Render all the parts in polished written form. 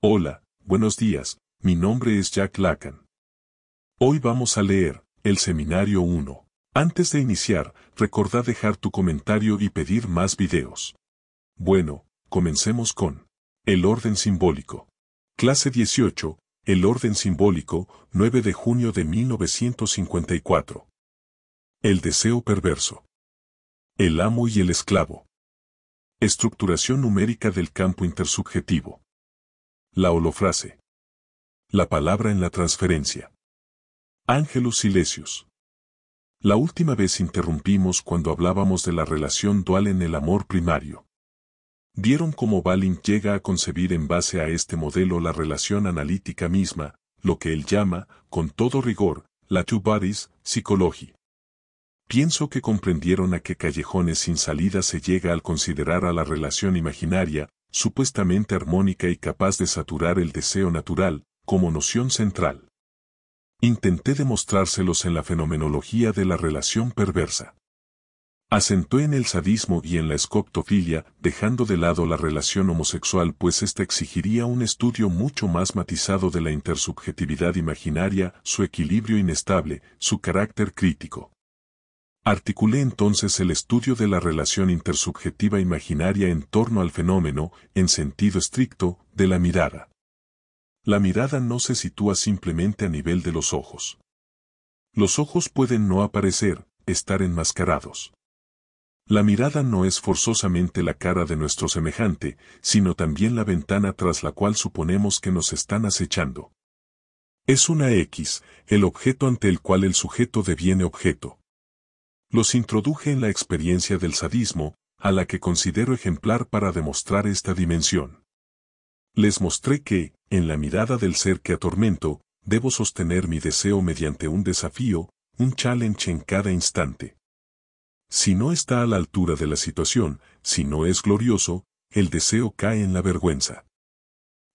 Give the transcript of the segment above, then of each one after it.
Hola, buenos días, mi nombre es Jack Lacan. Hoy vamos a leer el Seminario 1. Antes de iniciar, recordá dejar tu comentario y pedir más videos. Bueno, comencemos con el orden simbólico. Clase 18, el orden simbólico, 9 de junio de 1954. El deseo perverso. El amo y el esclavo. Estructuración numérica del campo intersubjetivo. La holofrase. La palabra en la transferencia. Ángelus Silesius. La última vez interrumpimos cuando hablábamos de la relación dual en el amor primario. Vieron cómo Balint llega a concebir en base a este modelo la relación analítica misma, lo que él llama, con todo rigor, la two bodies psychology. Pienso que comprendieron a qué callejones sin salida se llega al considerar a la relación imaginaria, supuestamente armónica y capaz de saturar el deseo natural, como noción central. Intenté demostrárselos en la fenomenología de la relación perversa. Acentué en el sadismo y en la escoptofilia, dejando de lado la relación homosexual, pues ésta exigiría un estudio mucho más matizado de la intersubjetividad imaginaria, su equilibrio inestable, su carácter crítico. Articulé entonces el estudio de la relación intersubjetiva imaginaria en torno al fenómeno, en sentido estricto, de la mirada. La mirada no se sitúa simplemente a nivel de los ojos. Los ojos pueden no aparecer, estar enmascarados. La mirada no es forzosamente la cara de nuestro semejante, sino también la ventana tras la cual suponemos que nos están acechando. Es una X, el objeto ante el cual el sujeto deviene objeto. Los introduje en la experiencia del sadismo, a la que considero ejemplar para demostrar esta dimensión. Les mostré que, en la mirada del ser que atormento, debo sostener mi deseo mediante un desafío, un challenge en cada instante. Si no está a la altura de la situación, si no es glorioso, el deseo cae en la vergüenza.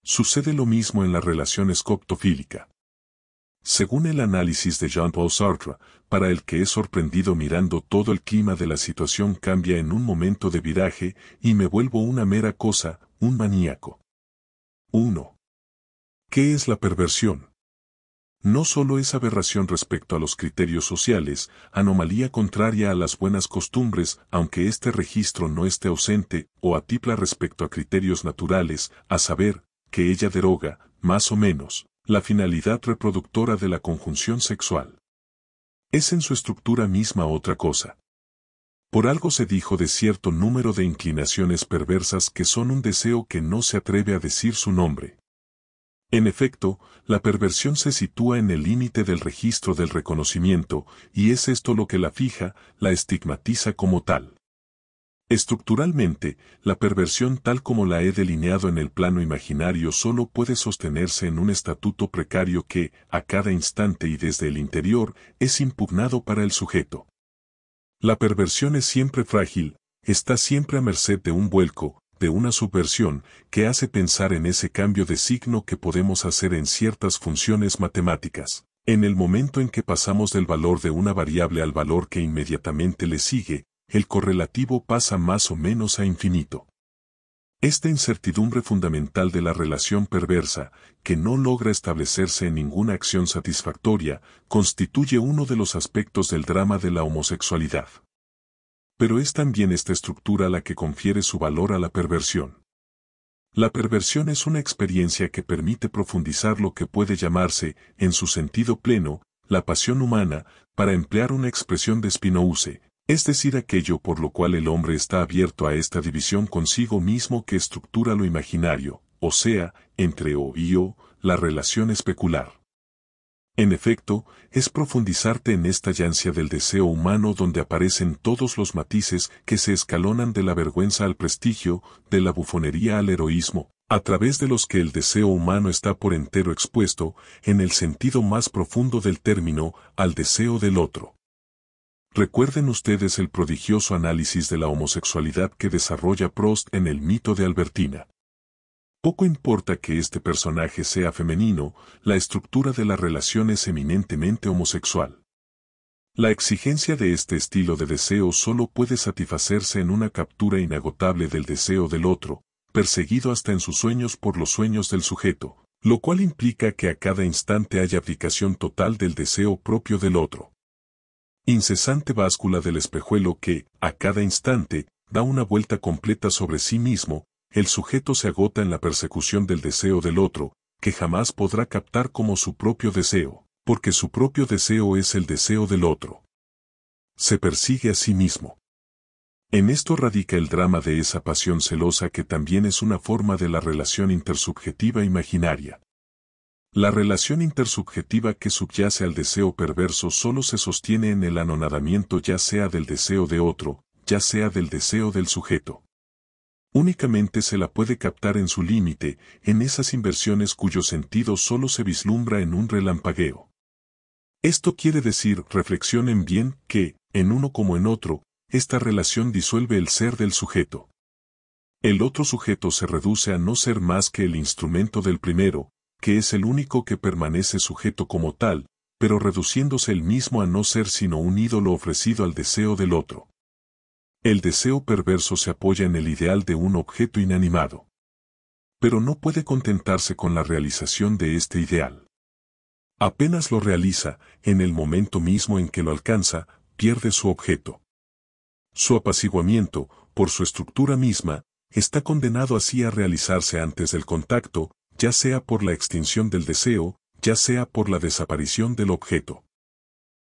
Sucede lo mismo en la relación escoptofílica. Según el análisis de Jean-Paul Sartre, para el que es sorprendido mirando todo el clima de la situación cambia en un momento de viraje y me vuelvo una mera cosa, un maníaco. 1. ¿Qué es la perversión? No solo es aberración respecto a los criterios sociales, anomalía contraria a las buenas costumbres, aunque este registro no esté ausente o atipla respecto a criterios naturales, a saber, que ella deroga, más o menos, la finalidad reproductora de la conjunción sexual. Es en su estructura misma otra cosa. Por algo se dijo de cierto número de inclinaciones perversas que son un deseo que no se atreve a decir su nombre. En efecto, la perversión se sitúa en el límite del registro del reconocimiento, y es esto lo que la fija, la estigmatiza como tal. Estructuralmente, la perversión tal como la he delineado en el plano imaginario solo puede sostenerse en un estatuto precario que, a cada instante y desde el interior, es impugnado para el sujeto. La perversión es siempre frágil, está siempre a merced de un vuelco, de una subversión, que hace pensar en ese cambio de signo que podemos hacer en ciertas funciones matemáticas. En el momento en que pasamos del valor de una variable al valor que inmediatamente le sigue, el correlativo pasa más o menos a infinito. Esta incertidumbre fundamental de la relación perversa, que no logra establecerse en ninguna acción satisfactoria, constituye uno de los aspectos del drama de la homosexualidad. Pero es también esta estructura la que confiere su valor a la perversión. La perversión es una experiencia que permite profundizar lo que puede llamarse, en su sentido pleno, la pasión humana, para emplear una expresión de Spinoza, es decir, aquello por lo cual el hombre está abierto a esta división consigo mismo que estructura lo imaginario, o sea, entre O y O, la relación especular. En efecto, es profundizarte en esta llancia del deseo humano donde aparecen todos los matices que se escalonan de la vergüenza al prestigio, de la bufonería al heroísmo, a través de los que el deseo humano está por entero expuesto, en el sentido más profundo del término, al deseo del otro. Recuerden ustedes el prodigioso análisis de la homosexualidad que desarrolla Prost en el mito de Albertina. Poco importa que este personaje sea femenino, la estructura de la relación es eminentemente homosexual. La exigencia de este estilo de deseo solo puede satisfacerse en una captura inagotable del deseo del otro, perseguido hasta en sus sueños por los sueños del sujeto, lo cual implica que a cada instante hay abdicación total del deseo propio del otro. Incesante báscula del espejuelo que, a cada instante, da una vuelta completa sobre sí mismo, el sujeto se agota en la persecución del deseo del otro, que jamás podrá captar como su propio deseo, porque su propio deseo es el deseo del otro. Se persigue a sí mismo. En esto radica el drama de esa pasión celosa que también es una forma de la relación intersubjetiva imaginaria. La relación intersubjetiva que subyace al deseo perverso solo se sostiene en el anonadamiento ya sea del deseo de otro, ya sea del deseo del sujeto. Únicamente se la puede captar en su límite, en esas inversiones cuyo sentido solo se vislumbra en un relampagueo. Esto quiere decir, reflexionen bien, que, en uno como en otro, esta relación disuelve el ser del sujeto. El otro sujeto se reduce a no ser más que el instrumento del primero, que es el único que permanece sujeto como tal, pero reduciéndose el mismo a no ser sino un ídolo ofrecido al deseo del otro. El deseo perverso se apoya en el ideal de un objeto inanimado. Pero no puede contentarse con la realización de este ideal. Apenas lo realiza, en el momento mismo en que lo alcanza, pierde su objeto. Su apaciguamiento, por su estructura misma, está condenado así a realizarse antes del contacto, ya sea por la extinción del deseo, ya sea por la desaparición del objeto.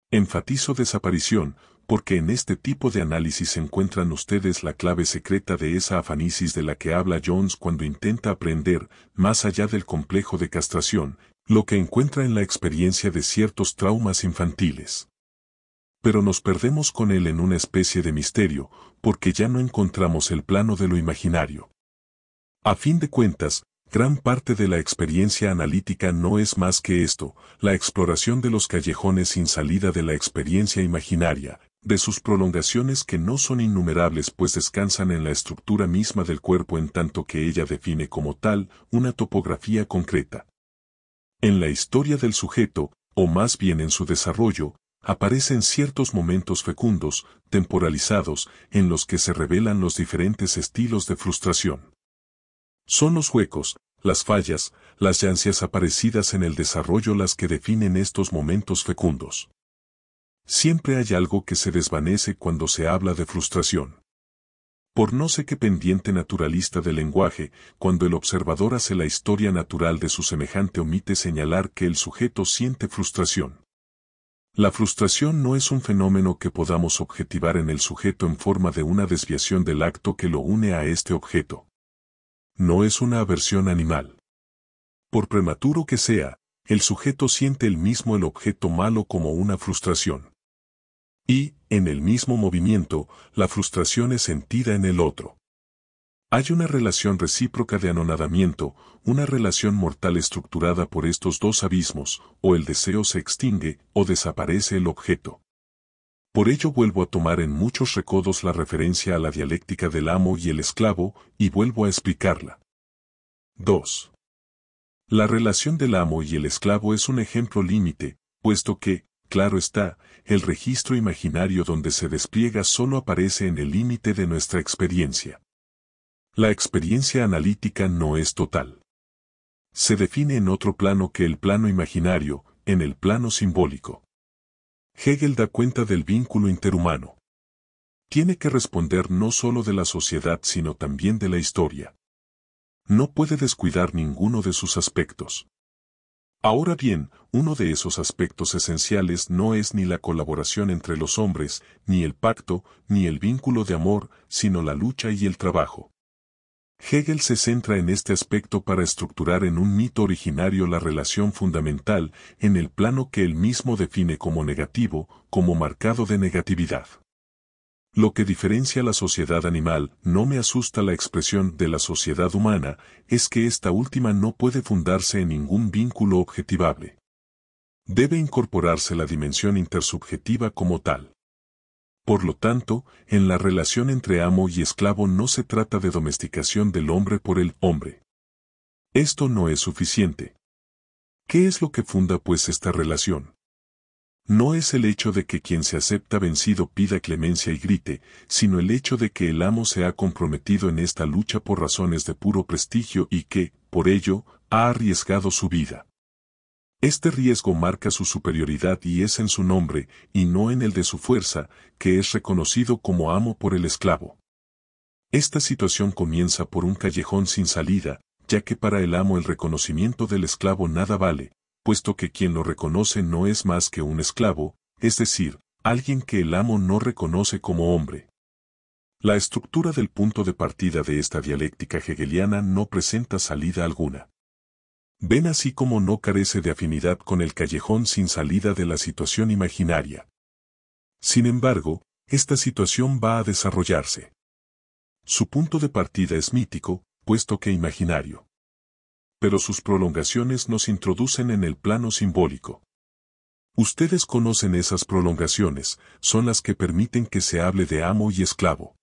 Enfatizo desaparición, porque en este tipo de análisis encuentran ustedes la clave secreta de esa afanisis de la que habla Jones cuando intenta aprender, más allá del complejo de castración, lo que encuentra en la experiencia de ciertos traumas infantiles. Pero nos perdemos con él en una especie de misterio, porque ya no encontramos el plano de lo imaginario. A fin de cuentas, gran parte de la experiencia analítica no es más que esto, la exploración de los callejones sin salida de la experiencia imaginaria, de sus prolongaciones que no son innumerables pues descansan en la estructura misma del cuerpo en tanto que ella define como tal una topografía concreta. En la historia del sujeto, o más bien en su desarrollo, aparecen ciertos momentos fecundos, temporalizados, en los que se revelan los diferentes estilos de frustración. Son los huecos, las fallas, las ansias aparecidas en el desarrollo las que definen estos momentos fecundos. Siempre hay algo que se desvanece cuando se habla de frustración. Por no sé qué pendiente naturalista del lenguaje, cuando el observador hace la historia natural de su semejante omite señalar que el sujeto siente frustración. La frustración no es un fenómeno que podamos objetivar en el sujeto en forma de una desviación del acto que lo une a este objeto. No es una aversión animal. Por prematuro que sea, el sujeto siente el mismo el objeto malo como una frustración. Y, en el mismo movimiento, la frustración es sentida en el otro. Hay una relación recíproca de anonadamiento, una relación mortal estructurada por estos dos abismos, o el deseo se extingue, o desaparece el objeto. Por ello vuelvo a tomar en muchos recodos la referencia a la dialéctica del amo y el esclavo, y vuelvo a explicarla. 2. La relación del amo y el esclavo es un ejemplo límite, puesto que, claro está, el registro imaginario donde se despliega solo aparece en el límite de nuestra experiencia. La experiencia analítica no es total. Se define en otro plano que el plano imaginario, en el plano simbólico. Hegel da cuenta del vínculo interhumano. Tiene que responder no solo de la sociedad sino también de la historia. No puede descuidar ninguno de sus aspectos. Ahora bien, uno de esos aspectos esenciales no es ni la colaboración entre los hombres, ni el pacto, ni el vínculo de amor, sino la lucha y el trabajo. Hegel se centra en este aspecto para estructurar en un mito originario la relación fundamental, en el plano que él mismo define como negativo, como marcado de negatividad. Lo que diferencia la sociedad animal, no me asusta la expresión de la sociedad humana, es que esta última no puede fundarse en ningún vínculo objetivable. Debe incorporarse la dimensión intersubjetiva como tal. Por lo tanto, en la relación entre amo y esclavo no se trata de domesticación del hombre por el hombre. Esto no es suficiente. ¿Qué es lo que funda pues esta relación? No es el hecho de que quien se acepta vencido pida clemencia y grite, sino el hecho de que el amo se ha comprometido en esta lucha por razones de puro prestigio y que, por ello, ha arriesgado su vida. Este riesgo marca su superioridad y es en su nombre, y no en el de su fuerza, que es reconocido como amo por el esclavo. Esta situación comienza por un callejón sin salida, ya que para el amo el reconocimiento del esclavo nada vale, puesto que quien lo reconoce no es más que un esclavo, es decir, alguien que el amo no reconoce como hombre. La estructura del punto de partida de esta dialéctica hegeliana no presenta salida alguna. Ven así como no carece de afinidad con el callejón sin salida de la situación imaginaria. Sin embargo, esta situación va a desarrollarse. Su punto de partida es mítico, puesto que imaginario. Pero sus prolongaciones nos introducen en el plano simbólico. Ustedes conocen esas prolongaciones, son las que permiten que se hable de amo y esclavo.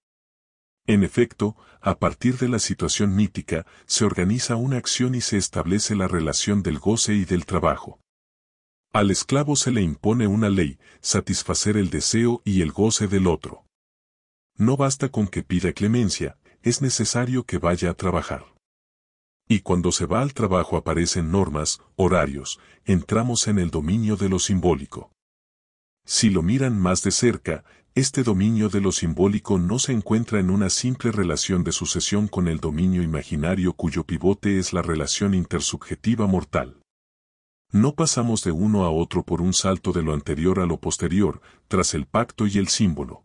En efecto, a partir de la situación mítica, se organiza una acción y se establece la relación del goce y del trabajo. Al esclavo se le impone una ley, satisfacer el deseo y el goce del otro. No basta con que pida clemencia, es necesario que vaya a trabajar. Y cuando se va al trabajo aparecen normas, horarios, entramos en el dominio de lo simbólico. Si lo miran más de cerca, este dominio de lo simbólico no se encuentra en una simple relación de sucesión con el dominio imaginario cuyo pivote es la relación intersubjetiva mortal. No pasamos de uno a otro por un salto de lo anterior a lo posterior, tras el pacto y el símbolo.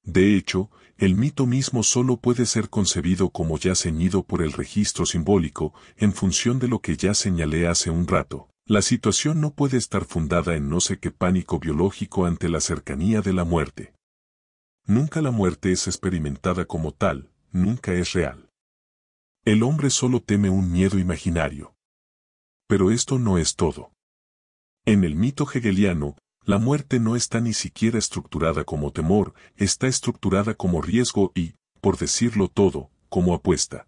De hecho, el mito mismo solo puede ser concebido como ya ceñido por el registro simbólico, en función de lo que ya señalé hace un rato. La situación no puede estar fundada en no sé qué pánico biológico ante la cercanía de la muerte. Nunca la muerte es experimentada como tal, nunca es real. El hombre solo teme un miedo imaginario. Pero esto no es todo. En el mito hegeliano, la muerte no está ni siquiera estructurada como temor, está estructurada como riesgo y, por decirlo todo, como apuesta.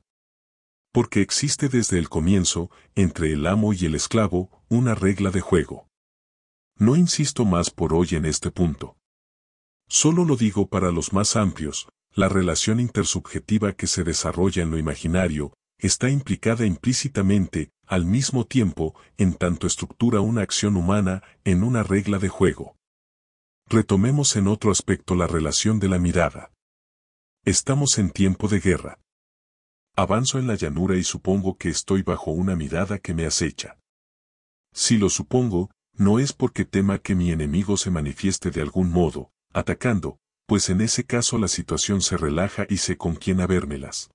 Porque existe desde el comienzo, entre el amo y el esclavo, una regla de juego. No insisto más por hoy en este punto. Solo lo digo para los más amplios, la relación intersubjetiva que se desarrolla en lo imaginario, está implicada implícitamente, al mismo tiempo, en tanto estructura una acción humana, en una regla de juego. Retomemos en otro aspecto la relación de la mirada. Estamos en tiempo de guerra. Avanzo en la llanura y supongo que estoy bajo una mirada que me acecha. Si lo supongo, no es porque tema que mi enemigo se manifieste de algún modo, atacando, pues en ese caso la situación se relaja y sé con quién habérmelas.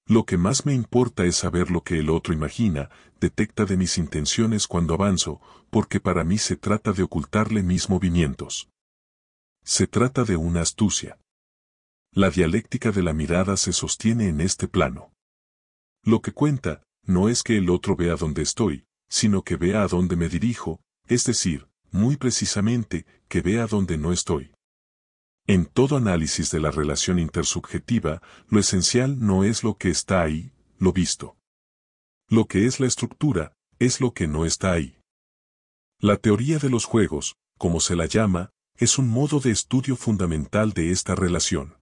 Lo que más me importa es saber lo que el otro imagina, detecta de mis intenciones cuando avanzo, porque para mí se trata de ocultarle mis movimientos. Se trata de una astucia. La dialéctica de la mirada se sostiene en este plano. Lo que cuenta, no es que el otro vea dónde estoy, sino que vea a dónde me dirijo, es decir, muy precisamente, que vea dónde no estoy. En todo análisis de la relación intersubjetiva, lo esencial no es lo que está ahí, lo visto. Lo que es la estructura, es lo que no está ahí. La teoría de los juegos, como se la llama, es un modo de estudio fundamental de esta relación.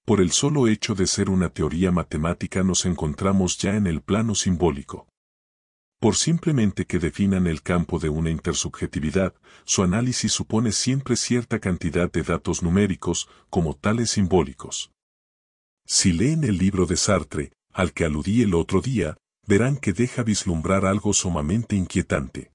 Por el solo hecho de ser una teoría matemática nos encontramos ya en el plano simbólico. Por simplemente que definan el campo de una intersubjetividad, su análisis supone siempre cierta cantidad de datos numéricos, como tales simbólicos. Si leen el libro de Sartre, al que aludí el otro día, verán que deja vislumbrar algo sumamente inquietante.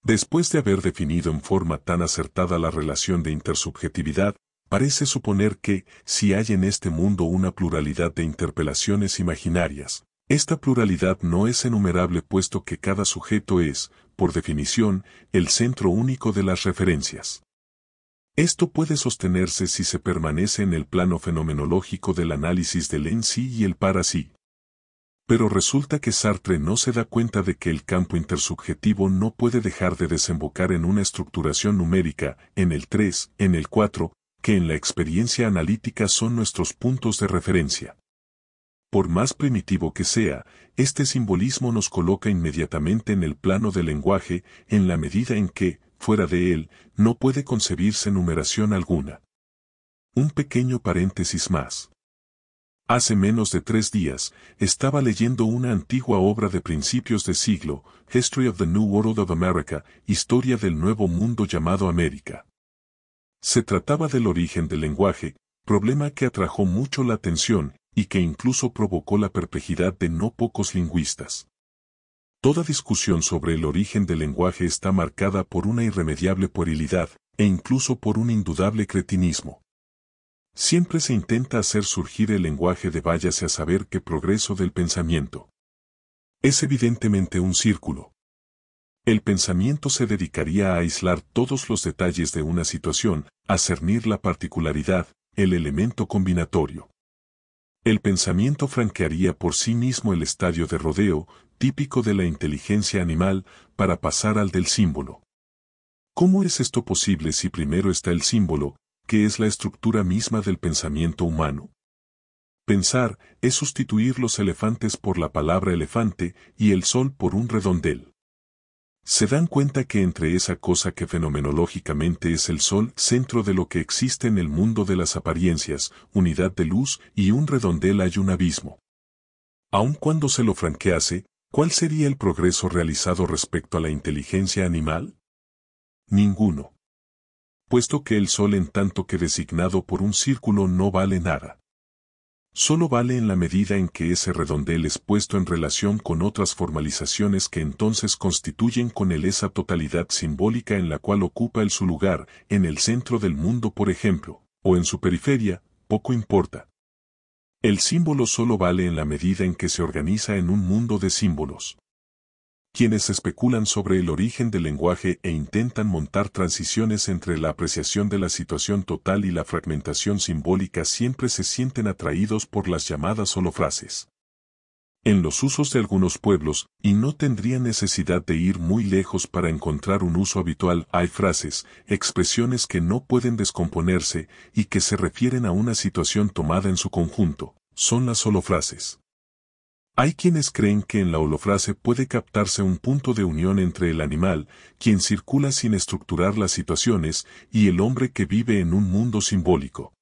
Después de haber definido en forma tan acertada la relación de intersubjetividad, parece suponer que, si hay en este mundo una pluralidad de interpelaciones imaginarias, esta pluralidad no es enumerable puesto que cada sujeto es, por definición, el centro único de las referencias. Esto puede sostenerse si se permanece en el plano fenomenológico del análisis del en sí y el para sí. Pero resulta que Sartre no se da cuenta de que el campo intersubjetivo no puede dejar de desembocar en una estructuración numérica, en el 3, en el 4, que en la experiencia analítica son nuestros puntos de referencia. Por más primitivo que sea, este simbolismo nos coloca inmediatamente en el plano del lenguaje, en la medida en que, fuera de él, no puede concebirse numeración alguna. Un pequeño paréntesis más. Hace menos de 3 días, estaba leyendo una antigua obra de principios de siglo, History of the New World of America, Historia del Nuevo Mundo llamado América. Se trataba del origen del lenguaje, problema que atrajo mucho la atención y que incluso provocó la perplejidad de no pocos lingüistas. Toda discusión sobre el origen del lenguaje está marcada por una irremediable puerilidad, e incluso por un indudable cretinismo. Siempre se intenta hacer surgir el lenguaje de váyase a saber qué progreso del pensamiento. Es evidentemente un círculo. El pensamiento se dedicaría a aislar todos los detalles de una situación, a cernir la particularidad, el elemento combinatorio. El pensamiento franquearía por sí mismo el estadio de rodeo, típico de la inteligencia animal, para pasar al del símbolo. ¿Cómo es esto posible si primero está el símbolo, que es la estructura misma del pensamiento humano? Pensar es sustituir los elefantes por la palabra elefante y el sol por un redondel. ¿Se dan cuenta que entre esa cosa que fenomenológicamente es el sol, centro de lo que existe en el mundo de las apariencias, unidad de luz, y un redondel hay un abismo? Aun cuando se lo franquease, ¿cuál sería el progreso realizado respecto a la inteligencia animal? Ninguno. Puesto que el sol en tanto que designado por un círculo no vale nada. Solo vale en la medida en que ese redondel es puesto en relación con otras formalizaciones que entonces constituyen con él esa totalidad simbólica en la cual ocupa su lugar, en el centro del mundo por ejemplo, o en su periferia, poco importa. El símbolo solo vale en la medida en que se organiza en un mundo de símbolos. Quienes especulan sobre el origen del lenguaje e intentan montar transiciones entre la apreciación de la situación total y la fragmentación simbólica siempre se sienten atraídos por las llamadas holofrases. En los usos de algunos pueblos, y no tendrían necesidad de ir muy lejos para encontrar un uso habitual, hay frases, expresiones que no pueden descomponerse y que se refieren a una situación tomada en su conjunto, son las holofrases. Hay quienes creen que en la holofrase puede captarse un punto de unión entre el animal, quien circula sin estructurar las situaciones, y el hombre que vive en un mundo simbólico.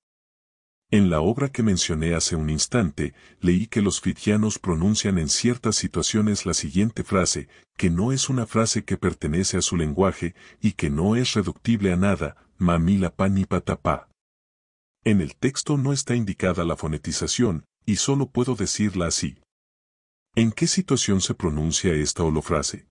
En la obra que mencioné hace un instante, leí que los fritianos pronuncian en ciertas situaciones la siguiente frase, que no es una frase que pertenece a su lenguaje y que no es reductible a nada, mamila pa ni patapá. En el texto no está indicada la fonetización, y solo puedo decirla así. ¿En qué situación se pronuncia esta holofrase?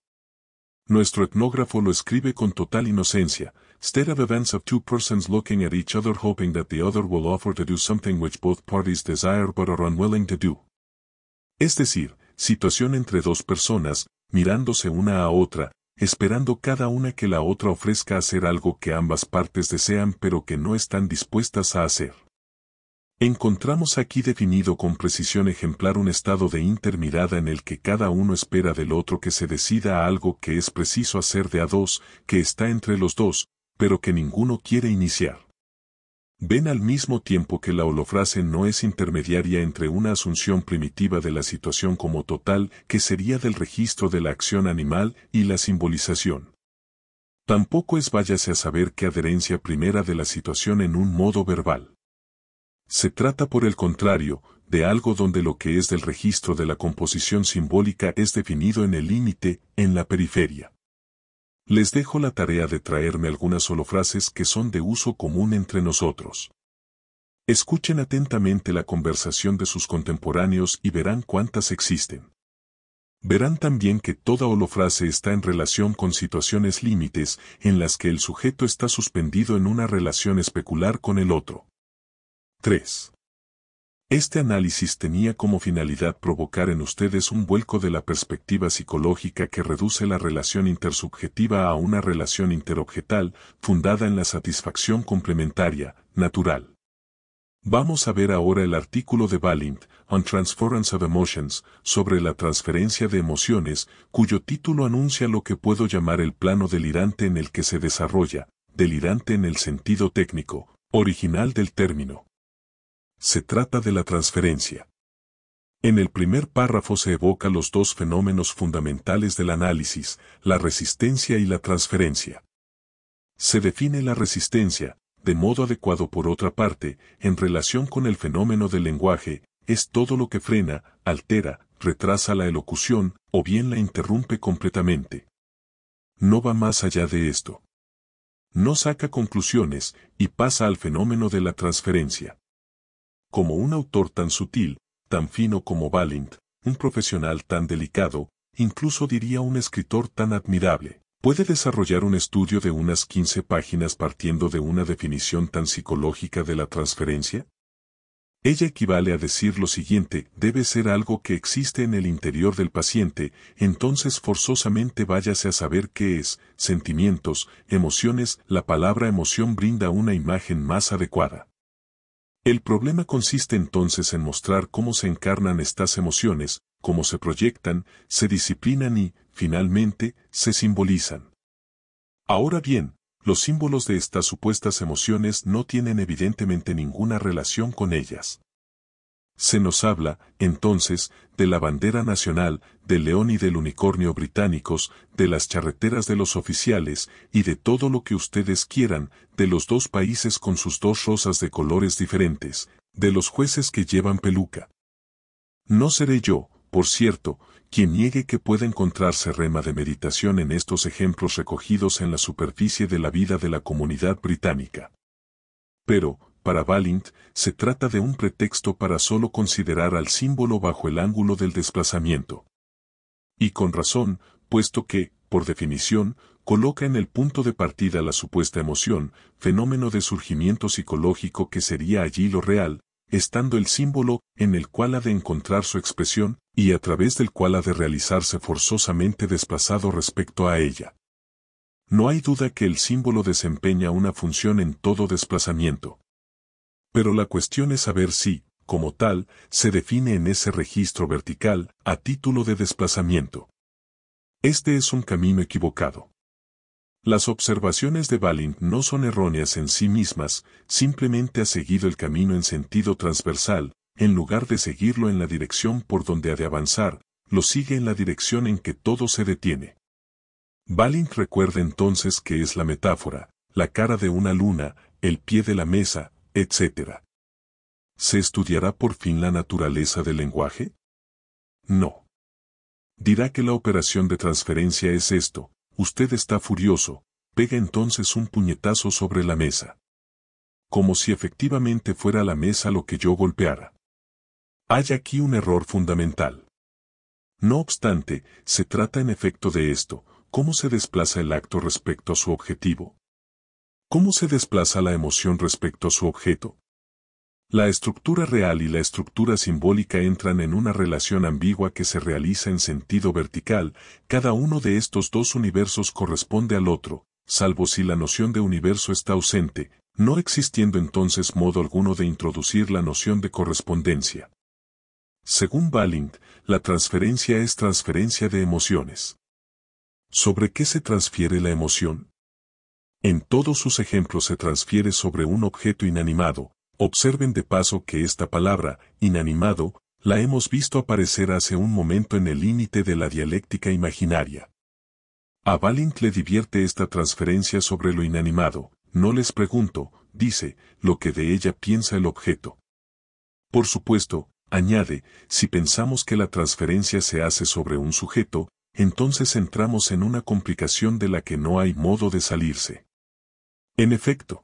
Nuestro etnógrafo lo escribe con total inocencia, state of events of two persons looking at each other hoping that the other will offer to do something which both parties desire but are unwilling to do. Es decir, situación entre dos personas, mirándose una a otra, esperando cada una que la otra ofrezca hacer algo que ambas partes desean pero que no están dispuestas a hacer. Encontramos aquí definido con precisión ejemplar un estado de intermirada en el que cada uno espera del otro que se decida a algo que es preciso hacer de a dos, que está entre los dos, pero que ninguno quiere iniciar. Ven al mismo tiempo que la holofrase no es intermediaria entre una asunción primitiva de la situación como total, que sería del registro de la acción animal, y la simbolización. Tampoco es váyase a saber qué adherencia primera de la situación en un modo verbal. Se trata por el contrario, de algo donde lo que es del registro de la composición simbólica es definido en el límite, en la periferia. Les dejo la tarea de traerme algunas holofrases que son de uso común entre nosotros. Escuchen atentamente la conversación de sus contemporáneos y verán cuántas existen. Verán también que toda holofrase está en relación con situaciones límites en las que el sujeto está suspendido en una relación especular con el otro. 3. Este análisis tenía como finalidad provocar en ustedes un vuelco de la perspectiva psicológica que reduce la relación intersubjetiva a una relación interobjetal, fundada en la satisfacción complementaria, natural. Vamos a ver ahora el artículo de Balint, On Transference of Emotions, sobre la transferencia de emociones, cuyo título anuncia lo que puedo llamar el plano delirante en el que se desarrolla, delirante en el sentido técnico, original del término. Se trata de la transferencia. En el primer párrafo se evoca los dos fenómenos fundamentales del análisis, la resistencia y la transferencia. Se define la resistencia, de modo adecuado por otra parte, en relación con el fenómeno del lenguaje, es todo lo que frena, altera, retrasa la elocución, o bien la interrumpe completamente. No va más allá de esto. No saca conclusiones, y pasa al fenómeno de la transferencia. Como un autor tan sutil, tan fino como Balint, un profesional tan delicado, incluso diría un escritor tan admirable, ¿puede desarrollar un estudio de unas 15 páginas partiendo de una definición tan psicológica de la transferencia? Ella equivale a decir lo siguiente: debe ser algo que existe en el interior del paciente, entonces forzosamente váyase a saber qué es, sentimientos, emociones. La palabra emoción brinda una imagen más adecuada. El problema consiste entonces en mostrar cómo se encarnan estas emociones, cómo se proyectan, se disciplinan y, finalmente, se simbolizan. Ahora bien, los símbolos de estas supuestas emociones no tienen evidentemente ninguna relación con ellas. Se nos habla, entonces, de la bandera nacional, del león y del unicornio británicos, de las charreteras de los oficiales, y de todo lo que ustedes quieran, de los dos países con sus dos rosas de colores diferentes, de los jueces que llevan peluca. No seré yo, por cierto, quien niegue que pueda encontrarse rema de meditación en estos ejemplos recogidos en la superficie de la vida de la comunidad británica. Pero, para Balint, se trata de un pretexto para solo considerar al símbolo bajo el ángulo del desplazamiento. Y con razón, puesto que, por definición, coloca en el punto de partida la supuesta emoción, fenómeno de surgimiento psicológico que sería allí lo real, estando el símbolo en el cual ha de encontrar su expresión, y a través del cual ha de realizarse forzosamente desplazado respecto a ella. No hay duda que el símbolo desempeña una función en todo desplazamiento. Pero la cuestión es saber si, como tal, se define en ese registro vertical, a título de desplazamiento. Este es un camino equivocado. Las observaciones de Balint no son erróneas en sí mismas, simplemente ha seguido el camino en sentido transversal, en lugar de seguirlo en la dirección por donde ha de avanzar, lo sigue en la dirección en que todo se detiene. Balint recuerda entonces que es la metáfora, la cara de una luna, el pie de la mesa, etc. ¿Se estudiará por fin la naturaleza del lenguaje? No. Dirá que la operación de transferencia es esto: usted está furioso, pega entonces un puñetazo sobre la mesa. Como si efectivamente fuera la mesa lo que yo golpeara. Hay aquí un error fundamental. No obstante, se trata en efecto de esto: ¿cómo se desplaza el acto respecto a su objetivo? ¿Cómo se desplaza la emoción respecto a su objeto? La estructura real y la estructura simbólica entran en una relación ambigua que se realiza en sentido vertical. Cada uno de estos dos universos corresponde al otro, salvo si la noción de universo está ausente, no existiendo entonces modo alguno de introducir la noción de correspondencia. Según Balint, la transferencia es transferencia de emociones. ¿Sobre qué se transfiere la emoción? En todos sus ejemplos se transfiere sobre un objeto inanimado. Observen de paso que esta palabra, inanimado, la hemos visto aparecer hace un momento en el límite de la dialéctica imaginaria. A Balint le divierte esta transferencia sobre lo inanimado. No les pregunto, dice, lo que de ella piensa el objeto. Por supuesto, añade, si pensamos que la transferencia se hace sobre un sujeto, entonces entramos en una complicación de la que no hay modo de salirse. En efecto,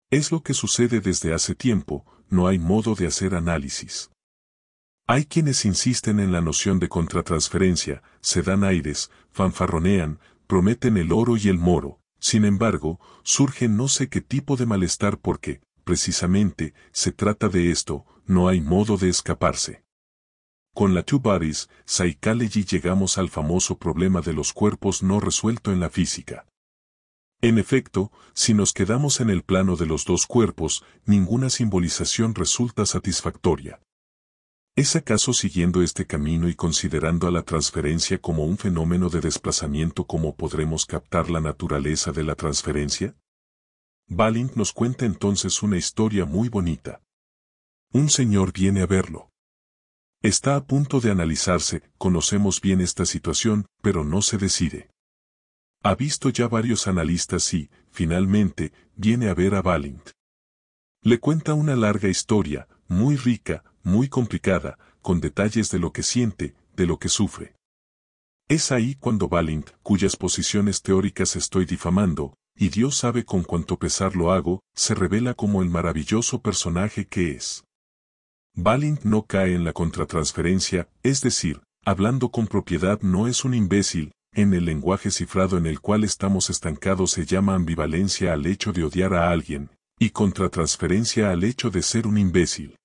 es lo que sucede desde hace tiempo, no hay modo de hacer análisis. Hay quienes insisten en la noción de contratransferencia, se dan aires, fanfarronean, prometen el oro y el moro. Sin embargo, surge no sé qué tipo de malestar porque, precisamente, se trata de esto, no hay modo de escaparse. Con la Two Bodies Psychology llegamos al famoso problema de los cuerpos no resuelto en la física. En efecto, si nos quedamos en el plano de los dos cuerpos, ninguna simbolización resulta satisfactoria. ¿Es acaso siguiendo este camino y considerando a la transferencia como un fenómeno de desplazamiento como podremos captar la naturaleza de la transferencia? Balint nos cuenta entonces una historia muy bonita. Un señor viene a verlo. Está a punto de analizarse, conocemos bien esta situación, pero no se decide. Ha visto ya varios analistas y, finalmente, viene a ver a Balint. Le cuenta una larga historia, muy rica, muy complicada, con detalles de lo que siente, de lo que sufre. Es ahí cuando Balint, cuyas posiciones teóricas estoy difamando, y Dios sabe con cuánto pesar lo hago, se revela como el maravilloso personaje que es. Balint no cae en la contratransferencia, es decir, hablando con propiedad no es un imbécil, en el lenguaje cifrado en el cual estamos estancados se llama ambivalencia al hecho de odiar a alguien, y contratransferencia al hecho de ser un imbécil.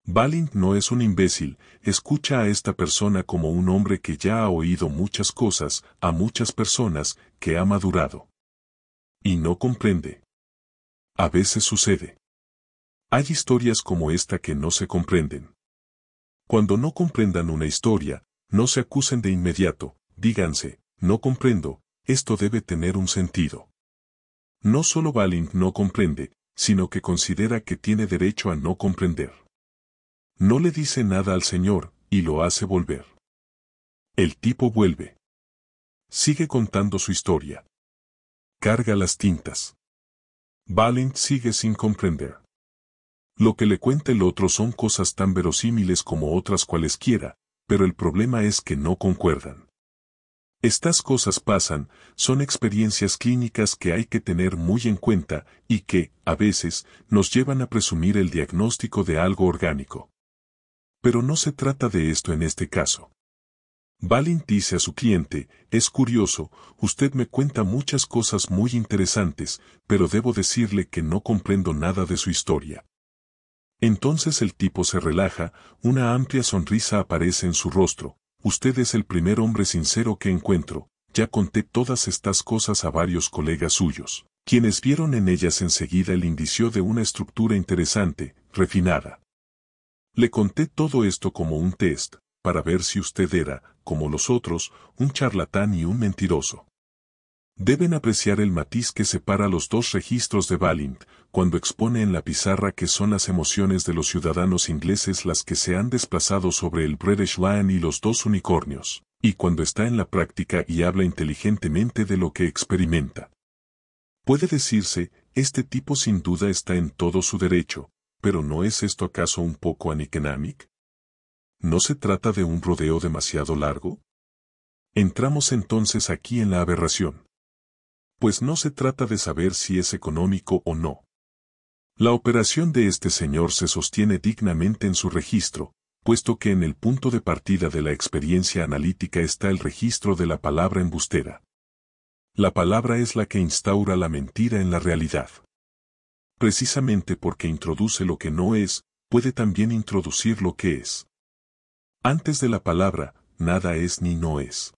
Balint no es un imbécil, escucha a esta persona como un hombre que ya ha oído muchas cosas, a muchas personas, que ha madurado. Y no comprende. A veces sucede. Hay historias como esta que no se comprenden. Cuando no comprendan una historia, no se acusen de inmediato, díganse, no comprendo, esto debe tener un sentido. No solo Balint no comprende, sino que considera que tiene derecho a no comprender. No le dice nada al Señor, y lo hace volver. El tipo vuelve. Sigue contando su historia. Carga las tintas. Balint sigue sin comprender. Lo que le cuenta el otro son cosas tan verosímiles como otras cualesquiera, pero el problema es que no concuerdan. Estas cosas pasan, son experiencias clínicas que hay que tener muy en cuenta y que, a veces, nos llevan a presumir el diagnóstico de algo orgánico. Pero no se trata de esto en este caso. Balint dice a su cliente, es curioso, usted me cuenta muchas cosas muy interesantes, pero debo decirle que no comprendo nada de su historia. Entonces el tipo se relaja, una amplia sonrisa aparece en su rostro, usted es el primer hombre sincero que encuentro, ya conté todas estas cosas a varios colegas suyos, quienes vieron en ellas enseguida el indicio de una estructura interesante, refinada. Le conté todo esto como un test, para ver si usted era, como los otros, un charlatán y un mentiroso. Deben apreciar el matiz que separa los dos registros de Balint, cuando expone en la pizarra que son las emociones de los ciudadanos ingleses las que se han desplazado sobre el British Lion y los dos unicornios, y cuando está en la práctica y habla inteligentemente de lo que experimenta. Puede decirse, este tipo sin duda está en todo su derecho, pero ¿no es esto acaso un poco aniquenámic? ¿No se trata de un rodeo demasiado largo? Entramos entonces aquí en la aberración. Pues no se trata de saber si es económico o no. La operación de este señor se sostiene dignamente en su registro, puesto que en el punto de partida de la experiencia analítica está el registro de la palabra embustera. La palabra es la que instaura la mentira en la realidad. Precisamente porque introduce lo que no es, puede también introducir lo que es. Antes de la palabra, nada es ni no es.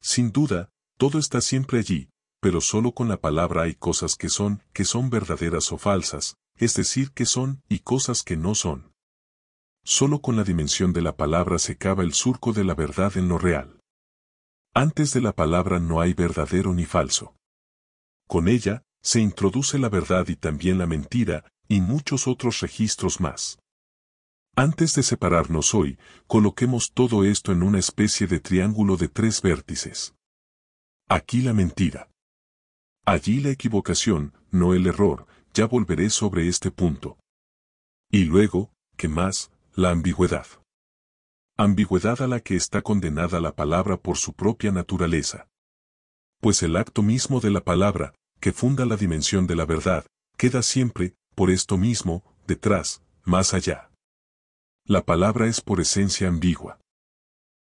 Sin duda, todo está siempre allí, pero solo con la palabra hay cosas que son verdaderas o falsas, es decir, que son y cosas que no son. Solo con la dimensión de la palabra se cava el surco de la verdad en lo real. Antes de la palabra no hay verdadero ni falso. Con ella, se introduce la verdad y también la mentira, y muchos otros registros más. Antes de separarnos hoy, coloquemos todo esto en una especie de triángulo de 3 vértices. Aquí la mentira. Allí la equivocación, no el error, ya volveré sobre este punto. Y luego, ¿qué más? La ambigüedad. Ambigüedad a la que está condenada la palabra por su propia naturaleza. Pues el acto mismo de la palabra, que funda la dimensión de la verdad, queda siempre, por esto mismo, detrás, más allá. La palabra es por esencia ambigua.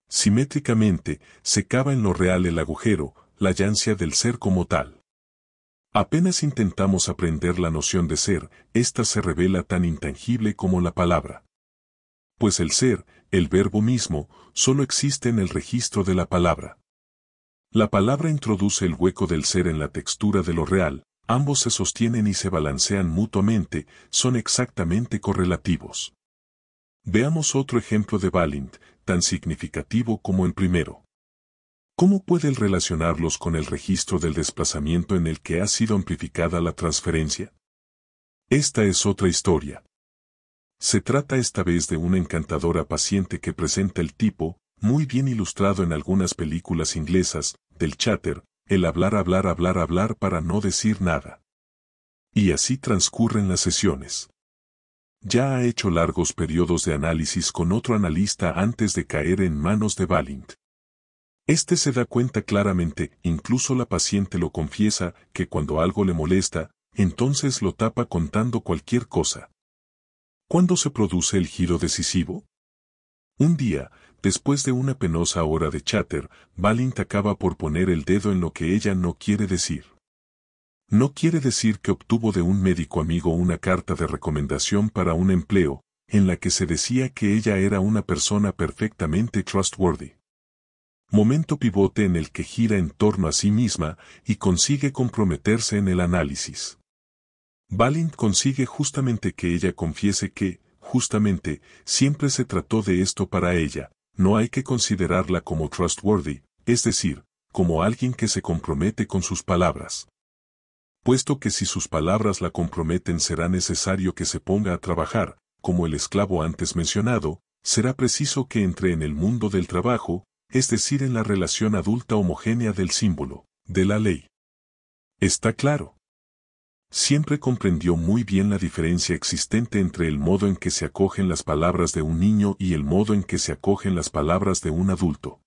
Simétricamente, se cava en lo real el agujero, la llancia del ser como tal. Apenas intentamos aprender la noción de ser, ésta se revela tan intangible como la palabra. Pues el ser, el verbo mismo, solo existe en el registro de la palabra. La palabra introduce el hueco del ser en la textura de lo real, ambos se sostienen y se balancean mutuamente, son exactamente correlativos. Veamos otro ejemplo de Balint, tan significativo como el primero. ¿Cómo puede él relacionarlos con el registro del desplazamiento en el que ha sido amplificada la transferencia? Esta es otra historia. Se trata esta vez de una encantadora paciente que presenta el tipo, muy bien ilustrado en algunas películas inglesas, del cháter, el hablar para no decir nada. Y así transcurren las sesiones. Ya ha hecho largos periodos de análisis con otro analista antes de caer en manos de Balint. Este se da cuenta claramente, incluso la paciente lo confiesa, que cuando algo le molesta, entonces lo tapa contando cualquier cosa. ¿Cuándo se produce el giro decisivo? Un día, después de una penosa hora de chatter, Balint acaba por poner el dedo en lo que ella no quiere decir. No quiere decir que obtuvo de un médico amigo una carta de recomendación para un empleo, en la que se decía que ella era una persona perfectamente trustworthy. Momento pivote en el que gira en torno a sí misma y consigue comprometerse en el análisis. Balint consigue justamente que ella confiese que, justamente, siempre se trató de esto para ella, no hay que considerarla como trustworthy, es decir, como alguien que se compromete con sus palabras. Puesto que si sus palabras la comprometen será necesario que se ponga a trabajar, como el esclavo antes mencionado, será preciso que entre en el mundo del trabajo, es decir en la relación adulta homogénea del símbolo, de la ley. ¿Está claro? Siempre comprendió muy bien la diferencia existente entre el modo en que se acogen las palabras de un niño y el modo en que se acogen las palabras de un adulto.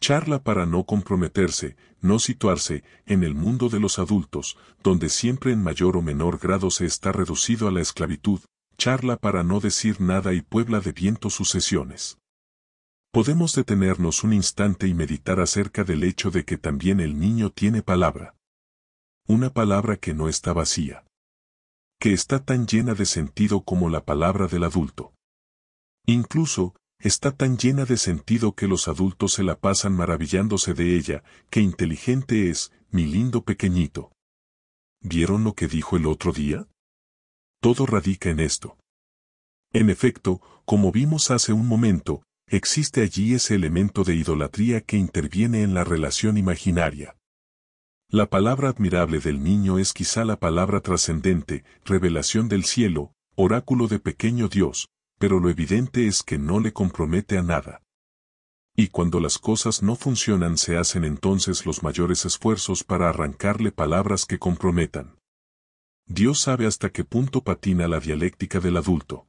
Charla para no comprometerse, no situarse, en el mundo de los adultos, donde siempre en mayor o menor grado se está reducido a la esclavitud, charla para no decir nada y puebla de viento sus sesiones. Podemos detenernos un instante y meditar acerca del hecho de que también el niño tiene palabra. Una palabra que no está vacía. Que está tan llena de sentido como la palabra del adulto. Incluso, está tan llena de sentido que los adultos se la pasan maravillándose de ella, qué inteligente es, mi lindo pequeñito. ¿Vieron lo que dijo el otro día? Todo radica en esto. En efecto, como vimos hace un momento, existe allí ese elemento de idolatría que interviene en la relación imaginaria. La palabra admirable del niño es quizá la palabra trascendente, revelación del cielo, oráculo de pequeño Dios, pero lo evidente es que no le compromete a nada. Y cuando las cosas no funcionan se hacen entonces los mayores esfuerzos para arrancarle palabras que comprometan. Dios sabe hasta qué punto patina la dialéctica del adulto.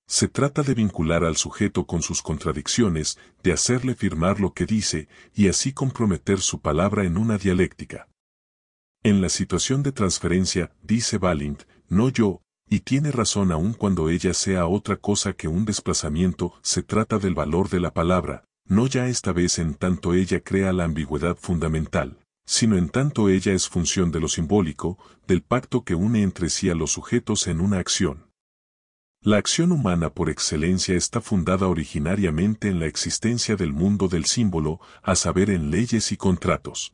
Se trata de vincular al sujeto con sus contradicciones, de hacerle firmar lo que dice, y así comprometer su palabra en una dialéctica. En la situación de transferencia, dice Balint, no yo, y tiene razón aun cuando ella sea otra cosa que un desplazamiento, se trata del valor de la palabra, no ya esta vez en tanto ella crea la ambigüedad fundamental, sino en tanto ella es función de lo simbólico, del pacto que une entre sí a los sujetos en una acción. La acción humana por excelencia está fundada originariamente en la existencia del mundo del símbolo, a saber en leyes y contratos.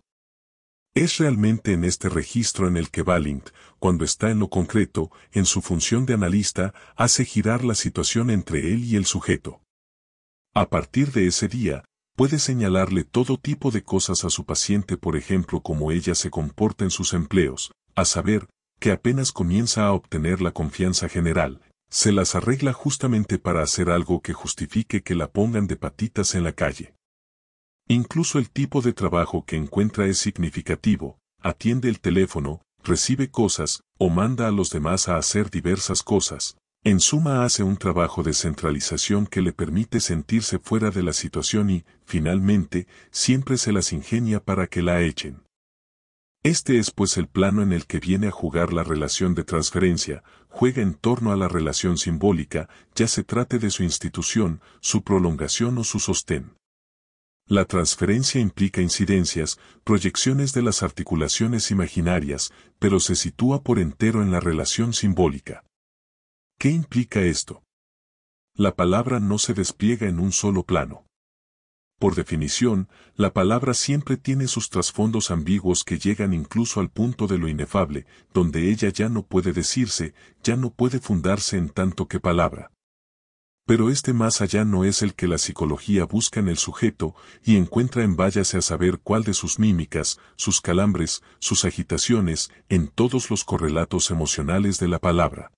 Es realmente en este registro en el que Balint, cuando está en lo concreto, en su función de analista, hace girar la situación entre él y el sujeto. A partir de ese día, puede señalarle todo tipo de cosas a su paciente, por ejemplo, cómo ella se comporta en sus empleos, a saber, que apenas comienza a obtener la confianza general, se las arregla justamente para hacer algo que justifique que la pongan de patitas en la calle. Incluso el tipo de trabajo que encuentra es significativo, atiende el teléfono, recibe cosas, o manda a los demás a hacer diversas cosas. En suma hace un trabajo de centralización que le permite sentirse fuera de la situación y, finalmente, siempre se las ingenia para que la echen. Este es pues el plano en el que viene a jugar la relación de transferencia, juega en torno a la relación simbólica, ya se trate de su institución, su prolongación o su sostén. La transferencia implica incidencias, proyecciones de las articulaciones imaginarias, pero se sitúa por entero en la relación simbólica. ¿Qué implica esto? La palabra no se despliega en un solo plano. Por definición, la palabra siempre tiene sus trasfondos ambiguos que llegan incluso al punto de lo inefable, donde ella ya no puede decirse, ya no puede fundarse en tanto que palabra. Pero este más allá no es el que la psicología busca en el sujeto y encuentra en váyase a saber cuál de sus mímicas, sus calambres, sus agitaciones, en todos los correlatos emocionales de la palabra.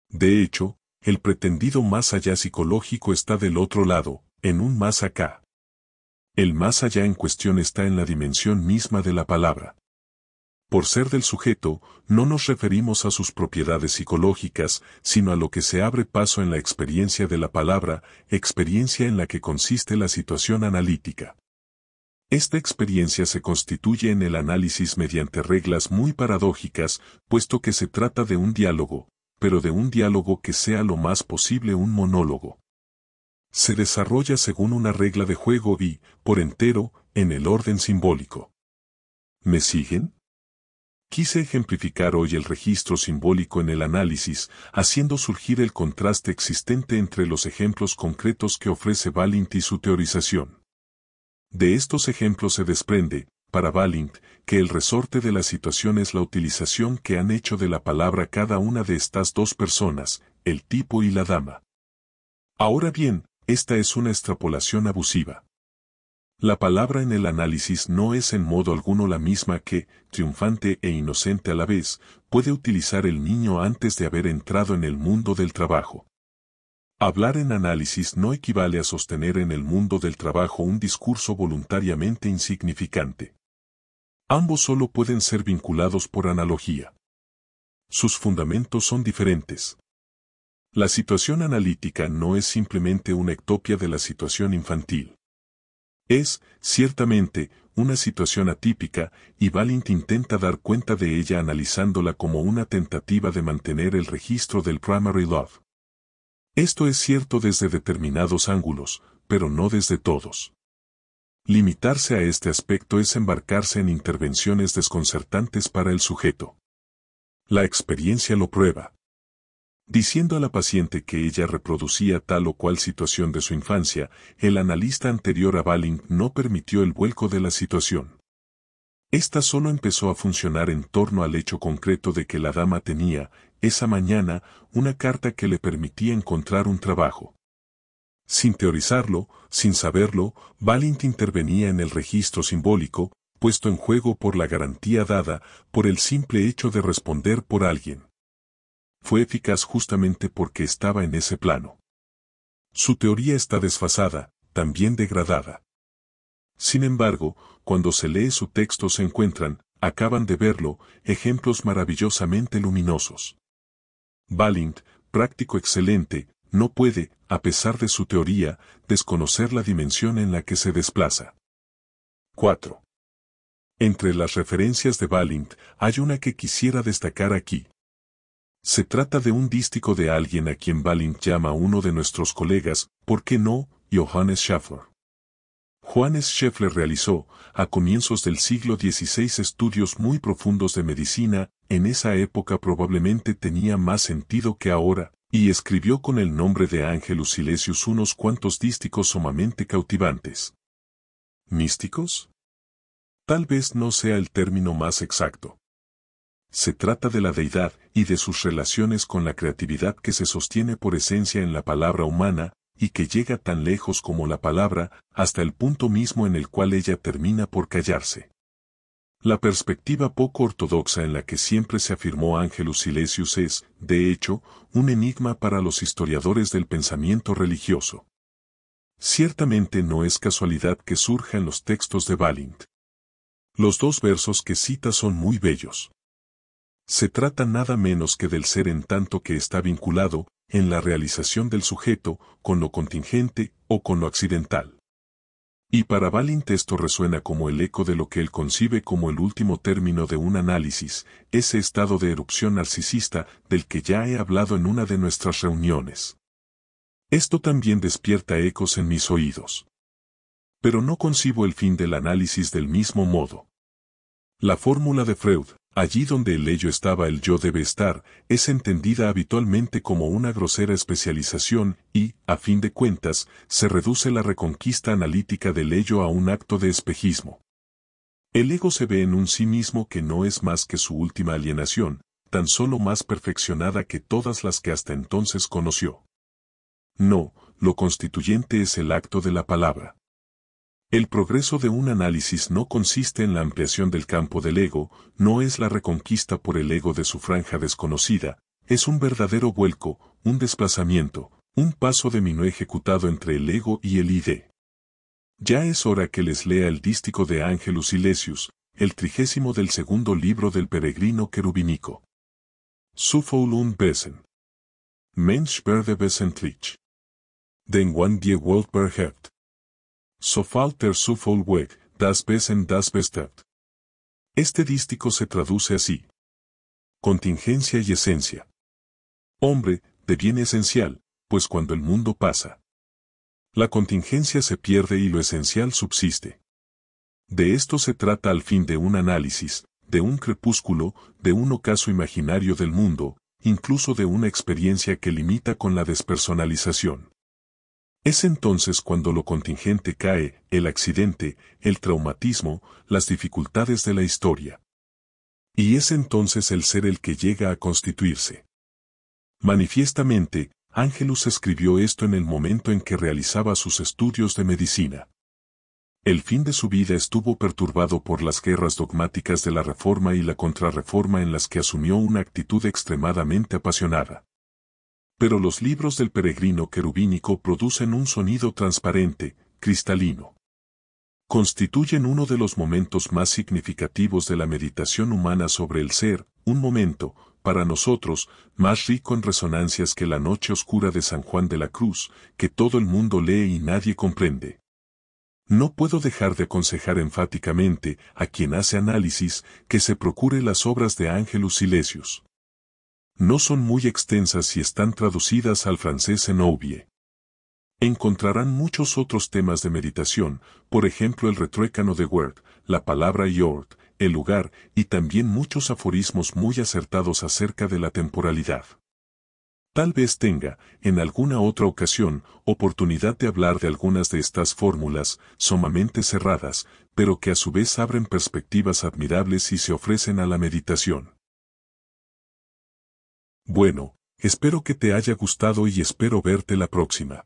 De hecho, el pretendido más allá psicológico está del otro lado, en un más acá. El más allá en cuestión está en la dimensión misma de la palabra. Por ser del sujeto, no nos referimos a sus propiedades psicológicas, sino a lo que se abre paso en la experiencia de la palabra, experiencia en la que consiste la situación analítica. Esta experiencia se constituye en el análisis mediante reglas muy paradójicas, puesto que se trata de un diálogo, pero de un diálogo que sea lo más posible un monólogo. Se desarrolla según una regla de juego y, por entero, en el orden simbólico. ¿Me siguen? Quise ejemplificar hoy el registro simbólico en el análisis, haciendo surgir el contraste existente entre los ejemplos concretos que ofrece Balint y su teorización. De estos ejemplos se desprende, para Balint, que el resorte de la situación es la utilización que han hecho de la palabra cada una de estas dos personas, el tipo y la dama. Ahora bien, esta es una extrapolación abusiva. La palabra en el análisis no es en modo alguno la misma que, triunfante e inocente a la vez, puede utilizar el niño antes de haber entrado en el mundo del trabajo. Hablar en análisis no equivale a sostener en el mundo del trabajo un discurso voluntariamente insignificante. Ambos solo pueden ser vinculados por analogía. Sus fundamentos son diferentes. La situación analítica no es simplemente una ectopia de la situación infantil. Es, ciertamente, una situación atípica, y Balint intenta dar cuenta de ella analizándola como una tentativa de mantener el registro del primary love. Esto es cierto desde determinados ángulos, pero no desde todos. Limitarse a este aspecto es embarcarse en intervenciones desconcertantes para el sujeto. La experiencia lo prueba. Diciendo a la paciente que ella reproducía tal o cual situación de su infancia, el analista anterior a Balint no permitió el vuelco de la situación. Esta solo empezó a funcionar en torno al hecho concreto de que la dama tenía, esa mañana, una carta que le permitía encontrar un trabajo. Sin teorizarlo, sin saberlo, Balint intervenía en el registro simbólico, puesto en juego por la garantía dada, por el simple hecho de responder por alguien. Fue eficaz justamente porque estaba en ese plano. Su teoría está desfasada, también degradada. Sin embargo, cuando se lee su texto se encuentran, acaban de verlo, ejemplos maravillosamente luminosos. Balint, práctico excelente, no puede, a pesar de su teoría, desconocer la dimensión en la que se desplaza. 4. Entre las referencias de Balint, hay una que quisiera destacar aquí. Se trata de un dístico de alguien a quien Balint llama uno de nuestros colegas, ¿por qué no?, Johannes Schäffler. Johannes Schäffler realizó, a comienzos del siglo XVI, estudios muy profundos de medicina, en esa época probablemente tenía más sentido que ahora, y escribió con el nombre de Angelus Silesius unos cuantos dísticos sumamente cautivantes. ¿Místicos? Tal vez no sea el término más exacto. Se trata de la deidad y de sus relaciones con la creatividad que se sostiene por esencia en la palabra humana, y que llega tan lejos como la palabra, hasta el punto mismo en el cual ella termina por callarse. La perspectiva poco ortodoxa en la que siempre se afirmó Angelus Silesius es, de hecho, un enigma para los historiadores del pensamiento religioso. Ciertamente no es casualidad que surja en los textos de Balint. Los dos versos que cita son muy bellos. Se trata nada menos que del ser en tanto que está vinculado, en la realización del sujeto, con lo contingente o con lo accidental. Y para Balint esto resuena como el eco de lo que él concibe como el último término de un análisis, ese estado de erupción narcisista del que ya he hablado en una de nuestras reuniones. Esto también despierta ecos en mis oídos. Pero no concibo el fin del análisis del mismo modo. La fórmula de Freud, allí donde el ello estaba el yo debe estar, es entendida habitualmente como una grosera especialización y, a fin de cuentas, se reduce la reconquista analítica del ello a un acto de espejismo. El ego se ve en un sí mismo que no es más que su última alienación, tan solo más perfeccionada que todas las que hasta entonces conoció. No, lo constituyente es el acto de la palabra. El progreso de un análisis no consiste en la ampliación del campo del ego, no es la reconquista por el ego de su franja desconocida, es un verdadero vuelco, un desplazamiento, un paso de minué ejecutado entre el ego y el id. Ya es hora que les lea el dístico de Angelus Silesius, el 32º libro del peregrino querubínico. Zuvor und Besen. Mensch werde wesentlich. Den wann die Welt berhebt. So fällt der Zufall weg, das Besen das Bestet. Este dístico se traduce así. Contingencia y esencia. Hombre, de bien esencial, pues cuando el mundo pasa, la contingencia se pierde y lo esencial subsiste. De esto se trata al fin de un análisis, de un crepúsculo, de un ocaso imaginario del mundo, incluso de una experiencia que limita con la despersonalización. Es entonces cuando lo contingente cae, el accidente, el traumatismo, las dificultades de la historia. Y es entonces el ser el que llega a constituirse. Manifiestamente, Angelus escribió esto en el momento en que realizaba sus estudios de medicina. El fin de su vida estuvo perturbado por las guerras dogmáticas de la Reforma y la Contrarreforma en las que asumió una actitud extremadamente apasionada. Pero los libros del peregrino querubínico producen un sonido transparente, cristalino. Constituyen uno de los momentos más significativos de la meditación humana sobre el ser, un momento, para nosotros, más rico en resonancias que la noche oscura de San Juan de la Cruz, que todo el mundo lee y nadie comprende. No puedo dejar de aconsejar enfáticamente a quien hace análisis que se procure las obras de Angelus Silesius. No son muy extensas y están traducidas al francés en Ouvie. Encontrarán muchos otros temas de meditación, por ejemplo el retruécano de Wert, la palabra Yort, el lugar, y también muchos aforismos muy acertados acerca de la temporalidad. Tal vez tenga, en alguna otra ocasión, oportunidad de hablar de algunas de estas fórmulas, sumamente cerradas, pero que a su vez abren perspectivas admirables y se ofrecen a la meditación. Bueno, espero que te haya gustado y espero verte la próxima.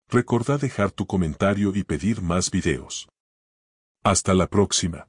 Recordá dejar tu comentario y pedir más videos. Hasta la próxima.